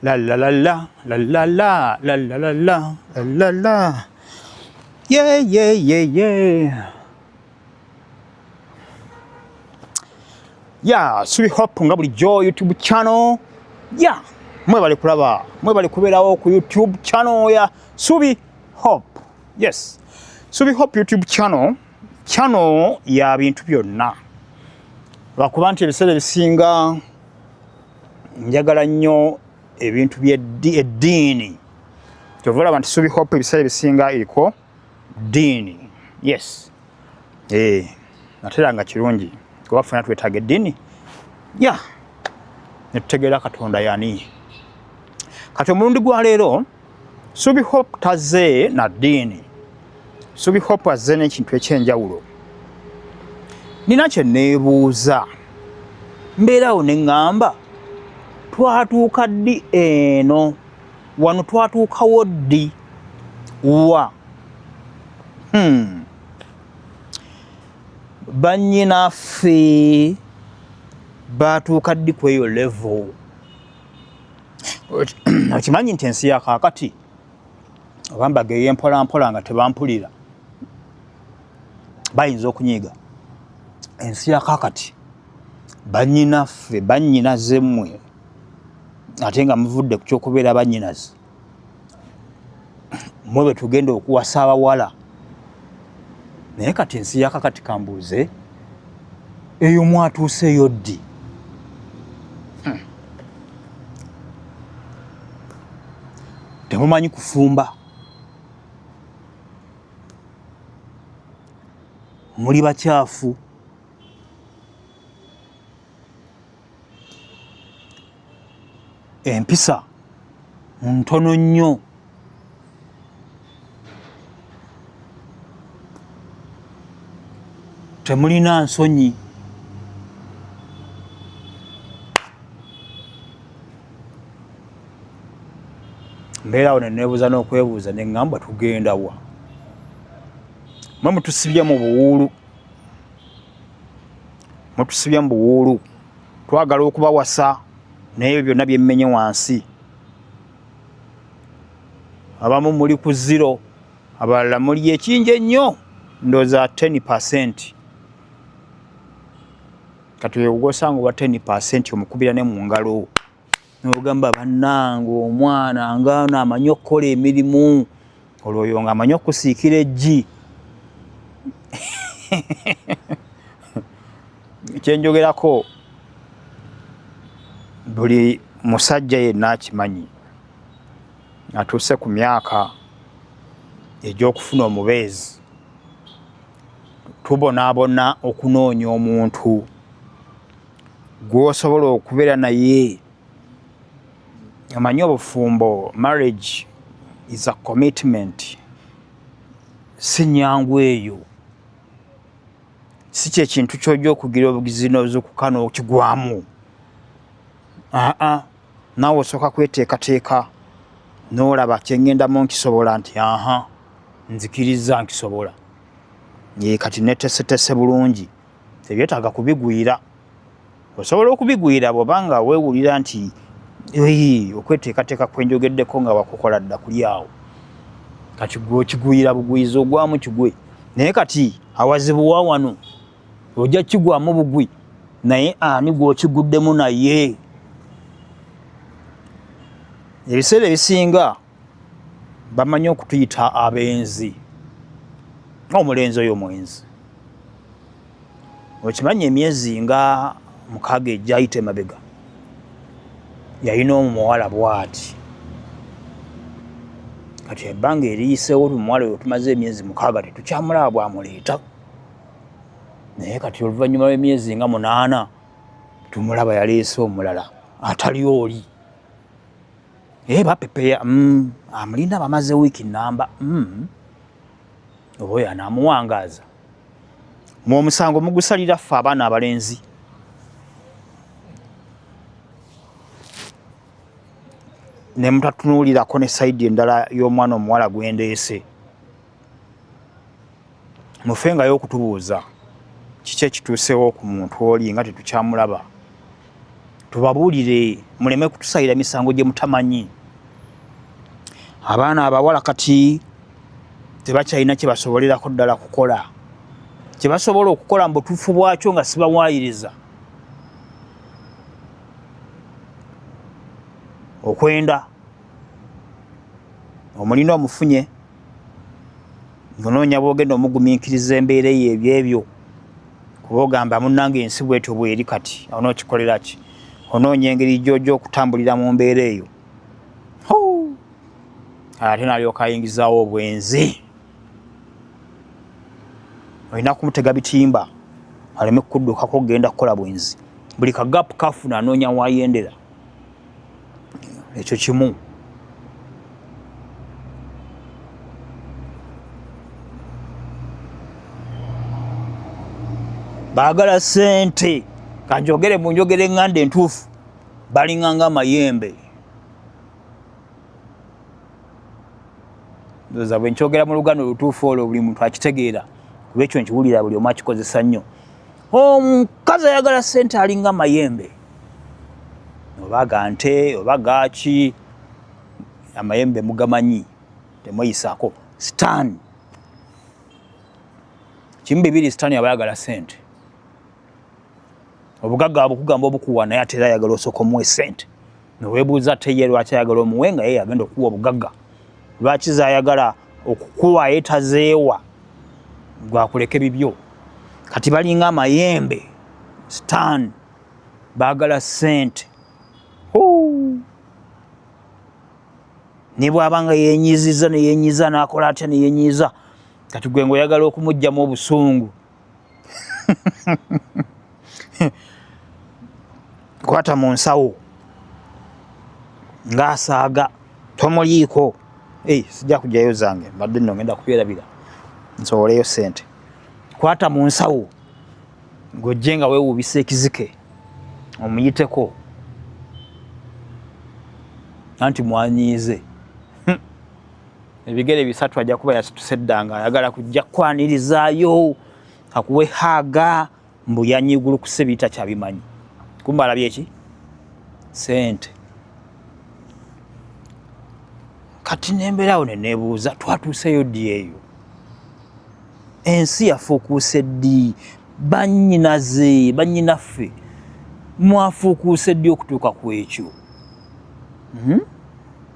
La la la la la la la la la la la la la. Yeah yeah yeah yeah. Yeah, Subi Hope nga bulijjo YouTube channel. Yeah, mwebale kulaba, mwebale kubeerawo ku YouTube channel ya Subi Hope. Yes, Subi Hope YouTube channel ya bintu byonna. Lwakuba nti ebiseera ebisinga njagala nnyo ebintu by'eddiini. Kyova olaba nti Subi Hope ebiseera ebisinga eriko ddiini. Yes. Nateera nga kirungi kuba ffena twetaaga eddiini. Yeah. Ne tutegeera Katonda y'ani. Kati omulundi gwa leero Subi Hope tazze na ddiini. Subi Hope azze n'ekintu eky'enjawulo. Nina kye neebuuza. Mbeerawo ne ŋŋamba twatuuka ddi eno? Wano twatuukawo ddi? Wa? Bannyinaffe baatuuka ddi ku eyo level? Okimanyi nti ensi ya kaakati abamba geeye mpola nga tebampulira bayinza okunyiiga. Ensi ya kaakati bannyinaffe bannyinaze mmwe ate nga muvudde ku ky'okubeera bannyinaze. Mmwe bwe tugenda okuwasa abawala. Naye kati ensi ya kaakati kambuuze eyo mwatuuseeyo ddi? Temumanyi kufumba. Muli bakyafu. Empisa ntono nnyo. Temulina nsonyi. Mbeerawo ne neebuuza n'okwebuuza ne ŋŋamba tugenda wa? Mmwe mutusibye mu buwuulu. Mutusibye mu buwuulu. Twagala okubawasa naye byonna bye mmenye wansi. Abamu muli ku 0, abalala muli ekinje nnyo, ndowooza 10%. Kati weewugosanga oba 10% omukubira ne mu ngalo. N'ogamba bannange omwana ng'ano amanyi okukola emirimu. Olwo oyo ng'amanyi okusiikira eggi. Kyenjogerako buli musajja yenna akimanyi atuuse ku myaka egy'okufuna omubeezi. Tubonaabona okunoonya omuntu gw'osobola okubeera naye. Amanyi obufumbo, marriage is a commitment. Si nnyangu eyo. Si kye kintu ky'ojja okugira obugizi n'ozuukuka n'okigwamu. Naawe osooka kweteekateeka n'olaba kye ŋŋendamu nkisobola nti nzikiriza nkisobola. Kati netesetese bulungi. Tebyetaaga kubigwira. Osobola okubigwira bw'obanga weewulira nti okweteekateeka kwenjogeddeko nga wakukola dda kuli awo. Kati gwe okigwira bugwiza ogwamu kigwe. Naye kati awazibu wa wano ojja kigwamu bugwi naye ani gw'okiguddemu naye? Ebiseera ebisinga bamanyi okutuyita abenzi. Omulenzi oyo mwenzi. Okimanyi emyezi nga 6 egyayita emabega yalina omuwala bw'ati. Kati ebbanga eriyiseewo omuwala oyo tumaze emyezi 6 tetukyamulaba bwamuleeta. Naye kati oluvannyuma lw'emyezi nga 8 tumulaba yaleese omulala atali oli. Bapepeya amulinda bamaze wiiki nnamba. Oba oyo anaamuwangaaza. Mu omusango mugusalira ffe abaana abalenzi. Ne mutatunuulirako ne sayidi endala y'omwana omuwala gwendeese. Mufengayo okutubuuza kiki ekituusewo ku muntu oli nga tetukyamulaba. tubabuulire muleme kutusayira misango gye mutamanyi. Abaana abawala kati tebakyalina kye basobolerako ddala kukola. Kye basobola okukola mu butuufu bwakyo nga sibawaayiriza. Okwenda omulina omufunye ngonoonya bwogenda omugumiikiriza embeera ye ebyebyo kuba ogamba munnange ensi bwetyo bweri kati onookikolera ki? Onoonya engeri gy'ojja okutambulira mu mbeera eyo. Ate n'alyoka ayingizaawo obwenzi. Olina kumutega bitimba aleme kukuddukako okugenda kukola bwenzi. Buli kagapu kafuna anoonya waayendera. Ekyo kimu. Baagala ssente kanjogere mu njogere eŋŋanda entuufu balinganga amayembe. Ndowooza bwe nkyogera mu lugano olutuufu olwo buli muntu akitegeera kuba ekyo nkiwulira buli omu akikozesa nnyo. Omukazi ayagala ssente alinga amayembe oba ga nte oba gaaki amayembe mugamanyi temweyisaako. Sitaani kimu bibiri sitaani aba ayagala ssente. Obugagga abukugamba obukuwa naye ate era ayagala osooka omuwe ssente. Neweebuuza ate ye lwaki ayagala omuwe nga ye yagenda okuwa obugagga. Lwaki zaayagala okukuwa yetazeewa gwakuleke bibyo. Kati balinga amayembe sitaani baagala ssente. Ne bw'abanga yeenyiziza ne yeenyiza n'akola atya ne yeenyiza kati gwe ng'oyagala okumuggyamu obusungu. Kwata mu nsawo ng'asaaga tomuliiko. Sijja kujjayo zange mbadde nno ngenda kubyerabira nsoboleyo ssente. Kwata mu nsawo ng'ojje nga weewuubisa ekizike omuyiteko anti mwanyiize. Ebigere bisatu ajja kuba yasituse dda nga ayagala kujja kukwanirizayo akuwe haaga mbu yanyiigulukuse biyita kyabimanyi. Kumbe alabye ki? Ssente. Kati nembeerawo ne neebuuza twatuuseyo ddi eyo? Ensi yafuukuuse ddi? Bannyinaze bannyinaffe mwafuukuuse ddi okutuuka ku ekyo?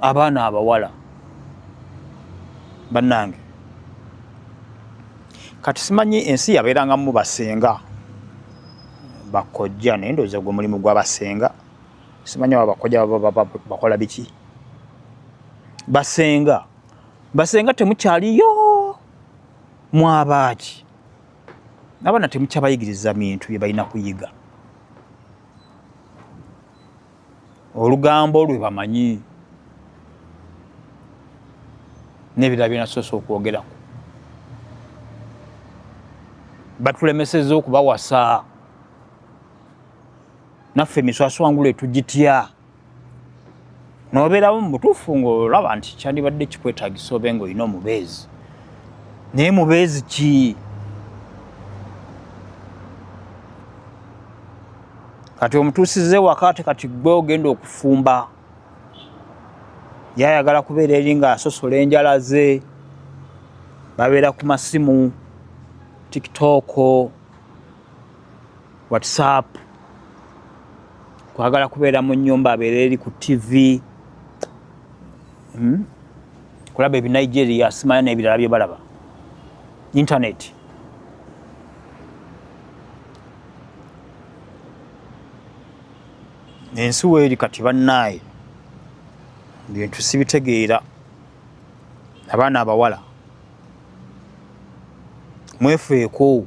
Abaana abawala bannange kati simanyi ensi yabeerangamu basenga bakojja naye ndowooza gwe mulimu gw'abasenga. Simanyi aba bakojja bakola biki? Basenga temukyaliyo mwabaaki. Abaana temukyabayigiriza bintu bye balina kuyiga. Olugambo lwe bamanyi n'ebirala bye nasoose okwogerako. Batulemesezza okubawasa. Naffe emiswaswangula etugitya. N'obeerawo mu butuufu ng'olaba nti kyandibadde kikwetaagisa obe ng'olina omubeezi. Naye mubeezi ki? Kati omutuusize waka ate kati gwe ogenda okufumba. Yayagala kubeera eri ng'asosola enjala ze. Babeera ku masimu, TikTok, WhatsApp. Kwagala kubeera mu nnyumba abeera eri ku TV. Kulaba ebinigeria simanya n'ebirala bye balaba. Internet. Ensi weeri kati bannaaye bintu sibitegeera. Abaana abawala mwefeeko.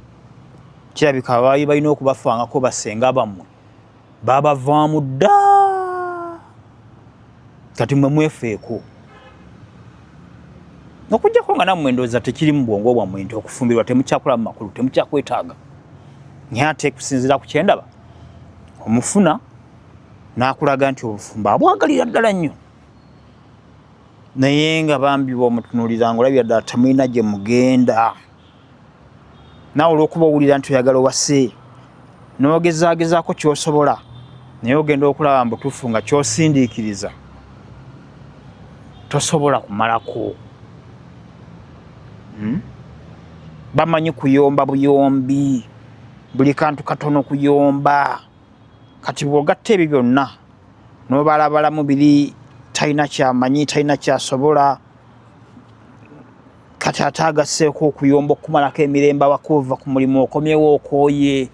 Kirabika abaali balina okubafangako basenga bammwe babavaamu dda. Kati mwe mwefeeko. Okujjako nga nammwe ndowooza tekiri mu bwongo bwammwe nti okufumbirwa temukyakola mu makulu temukyakwetaaga. Naye ate kusinziira ku kyendaba omufuna n'akulaga nti obufumba abwagalira ddala nnyo. Naye nga bambi bw'omutunuulira ng'olabira ddala temulina gye mugenda. Naawe olw'okuba owulira nti oyagala owase n'ogezaagezaako ky'osobola naye ogenda okulaba mbutuufu nga kyosindiikiriza tosobola kumalako. Bamanyi kuyomba buyombi, buli kantu katono kuyomba. Kati bw'ogatta ebyo byonna n'obalabalamu biri talina kyamanyi, talina kyasobola, kati ate agasseeko okuyomba okumalako emirembe awakuva ku mulimu okomyewo okooye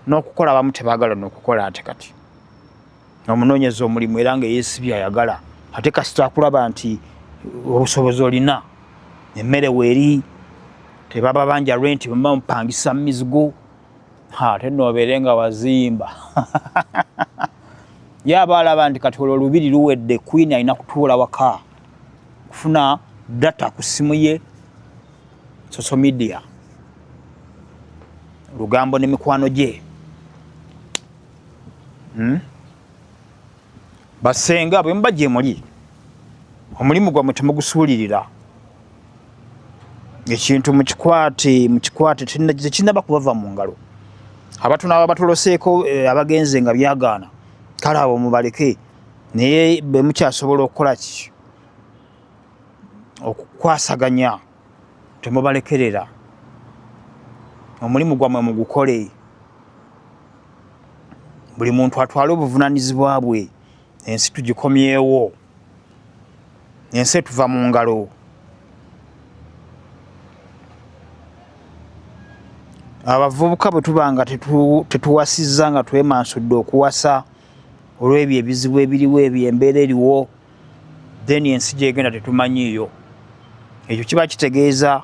n'okukola abamu tebaagala n'okukola. Ate kati omunoonyeza omulimu era nga yeesibye ayagala, ate kasita akulaba nti obusobozi olina, emmere weeri, tebaba banja renti bwe mupangisa mizigo, ate noobeere nga wazimba. Ye aba alaba nti kati olwo olubiri luwedde, Queen alina kutuula waka kufuna data ku ssimu ye, social media, lugambo ne mikwano gye. Basenga bwe muba gye muli, omulimu gwammwe temugusuulirira. Ekintu mukikwate tekinnaba kubava mu ngalo. Abatono abo batuloseeko abagenze nga byagaana, kale abo mubaleke. Naye bwe mukyasobola okukola ki? Okukwasaganya, temubalekerera. Omulimu gwammwe mugukole. Buli muntu atwale obuvunaanyizibwa bwe. Ensi tugikomyewo. Ensi etuva mu ngalo. Abavubuka bwe tuba nga tetuwasizza nga twemansudde okuwasa olw'ebyo ebizibu ebiriwo, ebyo embeera eriwo, then ensi gyegenda tetumanyiiyo. Ekyo kiba kitegeeza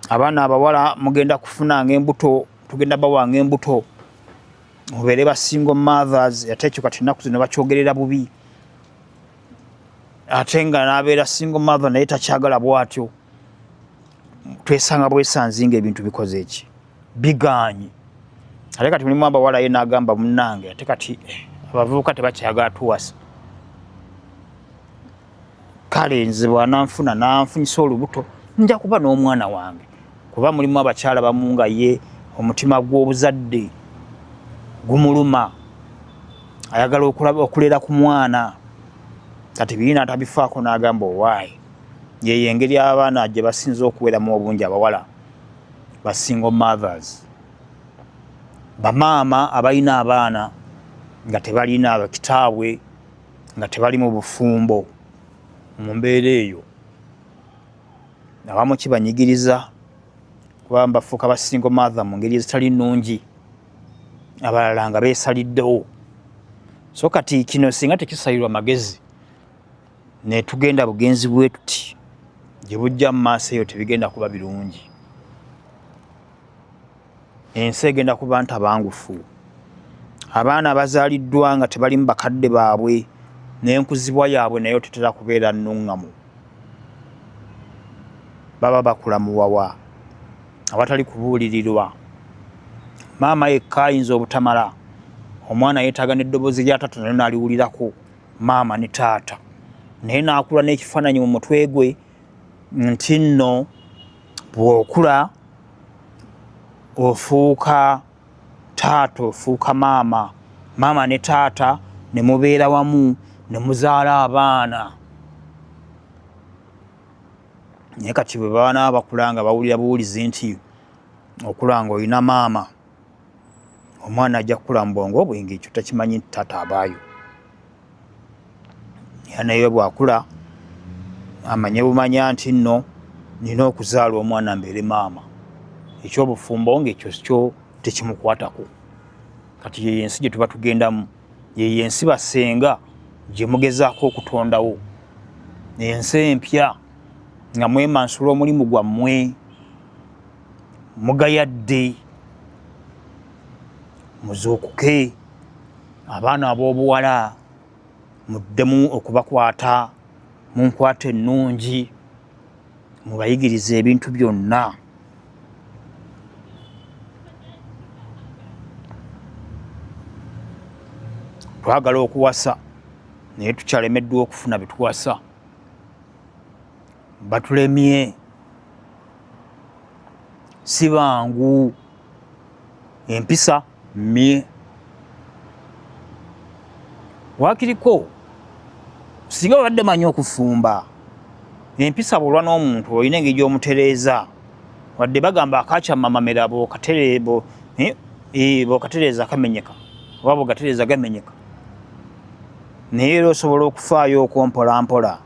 abaana abawala mugenda kufunanga embuto, tugenda bawanga embuto, mubeere ba single mothers. Ate ekyo kati ennaku zino bakyogerera bubi. Ate nga n'abeera single mother naye takyagala bw'atyo. Twesanga bwesanzi ng'ebintu bikoze eki? Bigaanyi. Ate kati mulimu abawala ye n'agamba munnange, ate kati abavubuka tebakyagala tuwasa. Kale nze bw'ananfuna n'anfunyisa olubuto, nja kuba n'omwana wange. Kuba mulimu abakyala bamu nga ye omutima gw'obuzadde gumuluma, ayagala okulera ku mwana, kati birina atabifaako n'agamba owaayi. Yeyo engeri abaana gye basinza okuweramu obungi abawala ba single mothers, bamaama abalina abaana nga tebalina kitaabwe, nga tebali mu bufumbo. Mu mbeera eyo abamu kibanyigiriza kuba bafuuka ba single mother mu ngeri ezitali nnungi, abalala nga beesaliddewo. So kati kino singa tekisalirwa magezi ne tugenda bugenzi bwe tuti, gye bujja mu maaso eyo tebigenda kuba birungi. Ensi egenda kuba ntabangufu. Abaana abazaaliddwa nga tebali mu bakadde baabwe, n'enkuzibwa yaabwe nayo tetera kubeera nnuŋŋamu. Baba bakula mu wawa awatali kubuulirirwa. Maama yekka ayinza obutamala, omwana yeetaaga n'eddoboozi lya taata nayo n'aliwulirako, maama ne taata. Naye n'akula n'ekifaananyi mu mutwe gwe nti nno bw'okula ofuuka taata, ofuuka maama, maama ne taata ne mubeera wamu ne muzaala abaana. Naye kati bwe baba nabo bakula nga bawulira buwulizi nti okula nga olina maama, omwana ajja kukula mu bwongo bwe ng'ekyo takimanyi nti taata abaayo. Era naye bw'akula amanye bumanya nti nno nina okuzaala omwana mbeere maama. Ekyobufumbo ng'ekyo kyo tekimukwatako. Kati yeyo ensi gye tuba tugendamu, yeyo ensi basenga gye mugezaako okutondawo. Ensi empya nga mwemansula omulimu gwammwe, mugayadde, muzuukuke. Abaana ab'obuwala muddemu okubakwata mu nkwata ennungi, mubayigirize ebintu byonna. Twagala okuwasa naye tukyalemeddwa okufuna bye tuwasa. Batulemye, si bangu, empisa mmye. wakiriko singa badde manyi okufumba empisa bulwa n'omuntu olina engeri gy'omutereeza wadde bagamba akakyamma mamera bw'okatereeza kamenyeka oba bw'ogatereeza gamenyeka naye era osobola okufaayo okwompolampola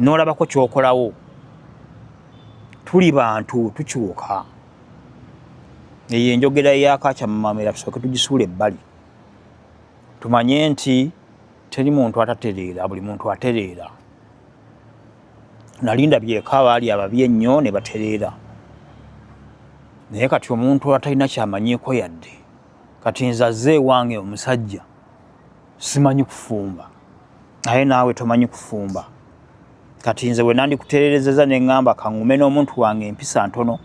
n'olabako ky'okolawo. Tuli bantu tukyuka. Eyo enjogera y'akakyamamamera tusooke tugisuula ebbali. Tumanye nti teri muntu atatereera, buli muntu atereera. Nali ndabyeko abaali ababi ennyo ne batereera. Naye kati omuntu atalina kyamanyiiko yadde. Kati nze azze ewange omusajja simanyi kufumba. Naye naawe tomanyi kufumba. Kati nze bwe nandikutereerezeza ne ŋŋamba kaŋŋume n'omuntu wange empisa ntono,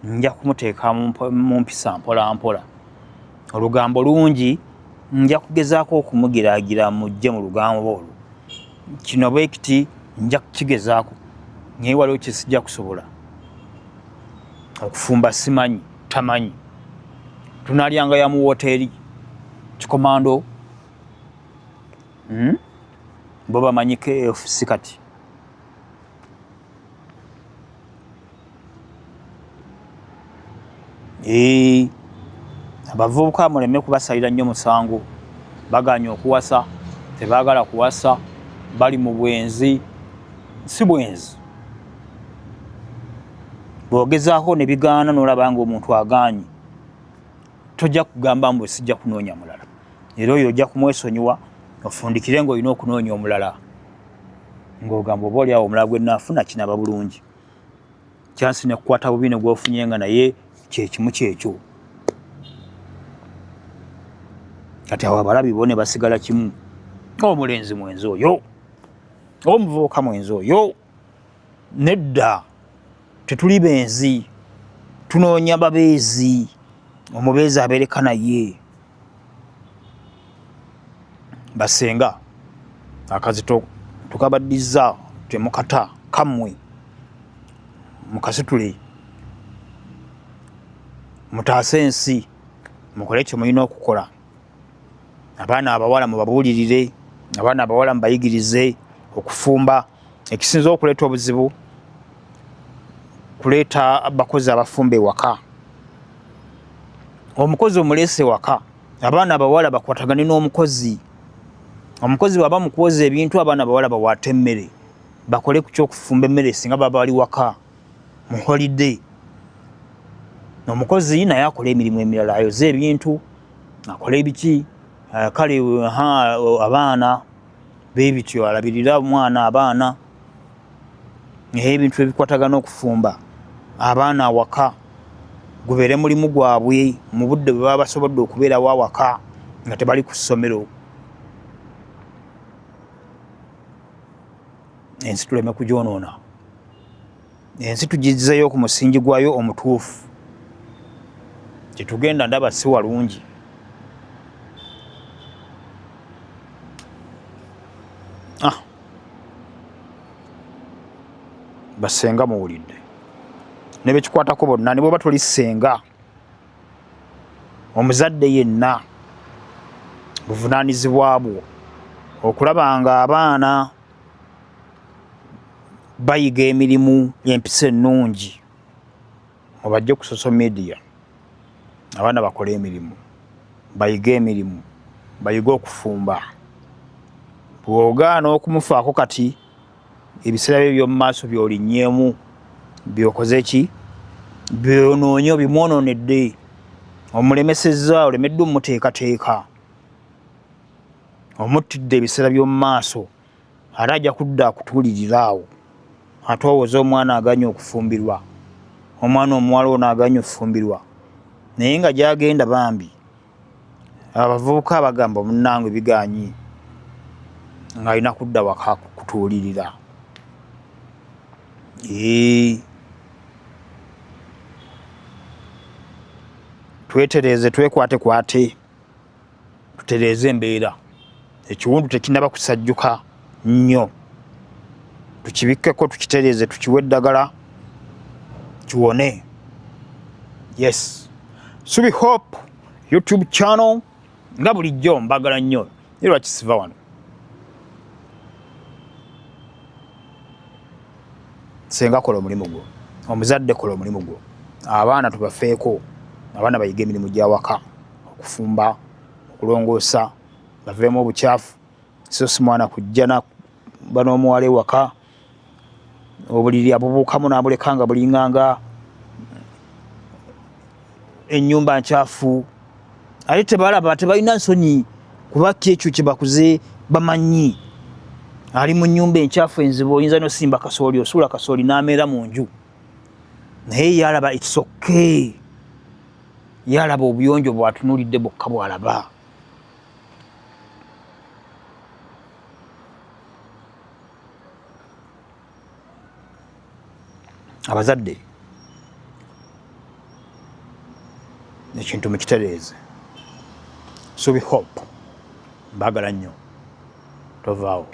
nja kumuteeka mu mpisa mpola mpola. Olugambo lungi nja kugezaako okumugiraagira mujje mu lugambo olwo. Kino bwe kiti nja kukigezaako naye waliwo kye sijja kusobola. Okufumba simanyi, tamanyi. Tunaalyanga ya mu woteeri kikomando bo bamanyi KFC kati. Abavubuka muleme kubasalira nnyo musango. Baganye okuwasa, tebaagala kuwasa, bali mu bwenzi, si bwenzi. Bw'ogezaako ne bigaana n'olaba ng'omuntu agaanye, tojja kugamba mbu sijja kunoonya mulala. Era oyo ojja kumwesonyiwa ofundikire ng'olina okunoonya omulala. Ng'ogamba oba oli awo omulala gwe nnaafuna kinaba bulungi. Kyansi ne kukwata bubi ne gw'ofunye nga naye kyekimu kyekyo. Kati awo abalabi bo ne basigala kimu. Omulenzi mwenzi oyo, omuvubuka mwenzi oyo. Nedda, tetuli benzi, tunoonya babeezi. Omubeezi abeereka naye. Basenga akazito tukabaddiza temukata kammwe mukasitule mutaase ensi mukole kye mulina okukola. Abaana abawala mubabuulirire, abaana abawala mubayigirize okufumba. Ekisinza okuleeta obuzibu kuleeta abakozi abafumba ewaka. Omukozi omuleese ewaka, abaana abawala bakwatagane n'omukozi. Omukozi bw'aba mu kwoza ebintu, abaana abawala bawaate emmere bakole ku kyokufumba emmere singa baba bali waka mu holiday. Omukozi naye akola emirimu emirala, ayoze ebintu, akola ebiki, kale abaana beebityo alabirira omwana abaana. Ebintu ebikwatagana okufumba abaana awaka gubeere mulimu gwabwe mu budde bwe baba basobodde okubeerawo awaka nga tebali ku ssomero. Ensi tuleme kugyonoona. Ensi tugizzeeyo ku musingi gwayo omutuufu. Kyetugenda ndaba si walungi. Basenga muwulidde. Ne bekikwatako bonna ne bw'oba tuli ssenga. Omuzadde yenna buvunaanyizibwa bwo okulaba nga abaana bayiga emirimu y'empisa ennungi. Mubajje ku social media. Abaana bakola emirimu, bayiga emirimu, bayiga okufumba. Bw'ogaana okumufaako kati ebiseera bye by'omu maaso by'olinnyeemu by'okoze ki? Byonoonye bimwonoonedde. Omulemesezza, olemedde omumuteekateeka. Omuttidde ebiseera by'omu maaso. Ate ajja kudda akutuulirira awo. Ate owoza omwana aganye okufumbirwa. Omwana omuwala ono aganye okufumbirwa. Naye nga gy'agenda bambi. Abavubuka bagamba omunnange bigaanyi. Ng'alina kudda waka kutuulirira. Twetereeze, twekwatekwate. Tutereeze embeera. Ekiwundu tekinnaba kusajjuka nnyo. Tukibikkeko, tukitereeze, tukiwe eddagala kiwone. Yes. Subi Hope YouTube channel nga bulijjo mbagala nnyo. lwaki siva wano? Senga kola omulimu gwo, omuzadde kola omulimu gwo, abaana tubafeeko, abaana bayiga emirimu gy'awaka, okufumba, okulongoosa, baveemu obukyafu. So si mwana kujja n'omuwala ewaka, obuliri abubuukamu n'abuleka nga bulinganga ennyumba nkyafu. Ate tebalaba, tebalina nsonyi kuba kyekyo kye bakuze bamanyi. Ali mu nnyumba enkyafu enzibu, oyinza n'osimba kasooli, osuula kasooli n'ameera mu nju. Naye yalaba it's okay. Yalaba obuyonjo bw'atunuulidde bwokka bw'alaba. Abazadde ekintu mukitereeze. Subi Hope mbaagala nnyo, tovaawo.